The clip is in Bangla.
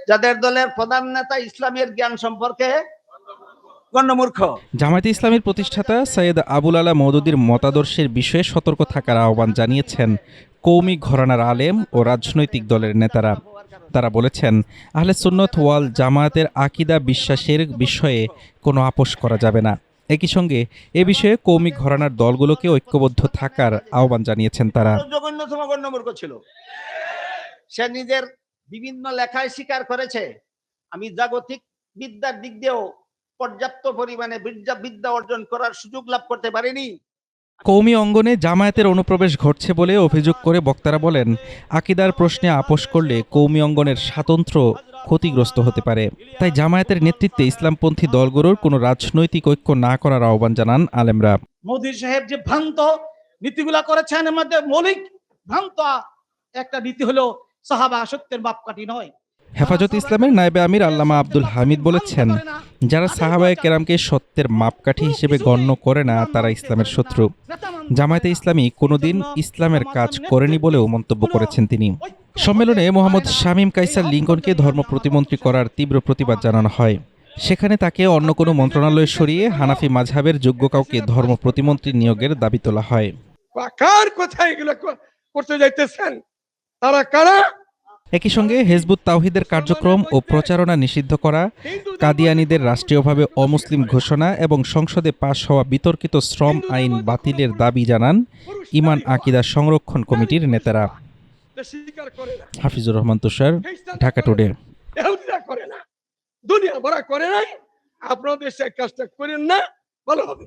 যাদের দলের প্রধান নেতা ইসলামের জ্ঞান সম্পর্কে গণ্যমূর্খ। জামায়াতে ইসলামীর প্রতিষ্ঠাতা সৈয়দ আবুল আলা মওদুদীর মতাদর্শের বিষয়ে সতর্ক থাকার আহ্বান জানিয়েছেন কওমি ঘরানার আলেম ও রাজনৈতিক দলের নেতারা। তারা বলেছেন, আহলে সুন্নাত ওয়াল জামায়াতের আকীদা বিশ্বাসের বিষয়ে কোনো আপোষ করা যাবে না। একই সঙ্গে এ বিষয়ে কওমি ঘরানার দলগুলোকে ঐক্যবদ্ধ থাকার আহ্বান জানিয়েছেন তারা। জঘন্যতম গণ্যমূর্খ ছিল। সে নিজের বিভিন্ন লেখায় স্বীকার করেছে, আমি জাগতিক বিদ্যার দিক দিয়েও পর্যাপ্ত পরিমাণে বিদ্যা অর্জন করার সুযোগ লাভ করতে পারিনি। কওমি অঙ্গনে জামায়াতের অনুপ্রবেশ ঘটছে বলে অভিযোগ করে বক্তারা বলেন, আকীদার প্রশ্নে আপোষ করলে কওমি অঙ্গনের স্বাতন্ত্র্য ক্ষতিগ্রস্ত হতে পারে। তাই জামায়াতের নেতৃত্বে ইসলামপন্থী দলগুলোর কোনো রাজনৈতিক ঐক্য না করার আহ্বান জানান আলেমরা। মোদী সাহেব যে ভ্রান্ত নীতিগুলা করেছেন, এর মধ্যে মৌলিক ভ্রান্ত একটা নীতি হলো সাহাবা সত্যের মাপকাঠি নয়। হেফাজত ইসলামের নায়েবে আমির আল্লামা আব্দুল হামিদ বলেছেন, যারা সাহাবায়ে কেরামকে সত্যের মাপকাঠি হিসেবে গণ্য করে না তারা ইসলামের শত্রু। জামায়াতে ইসলামী কোনোদিন ইসলামের কাজ করেনি বলেও মন্তব্য করেছেন তিনি। সম্মেলনে মোহাম্মদ শামীম কায়সার লিঙ্কনকে ধর্ম প্রতিমন্ত্রী করার তীব্র প্রতিবাদ জানানো হয়। সেখানে তাকে অন্য কোনো মন্ত্রণালয়ে সরিয়ে হানাফি মাযহাবের যোগ্য কাউকে ধর্ম প্রতিমন্ত্রী নিয়োগের দাবি তোলা হয়। কার কোথায় এগুলো করতে যাইতেছেন, তারা কারা? একই সঙ্গে হিজবুত তাওহীদের কার্যক্রম ও প্রচারণা নিষিদ্ধ করা, কাদিয়ানীদের রাষ্ট্রীয়ভাবে অমুসলিম ঘোষণা এবং সংসদে পাশ হওয়া বিতর্কিত শ্রম আইন বাতিলের দাবি জানান ঈমান আকীদা সংরক্ষণ কমিটির নেতারা। হাফিজুর রহমান তুষার, ঢাকা টুডে। ইহুদিরা করে না, দুনিয়া ভরা করে নাই, আপনাদের সে কাজটা করেন না, ভালো হবে।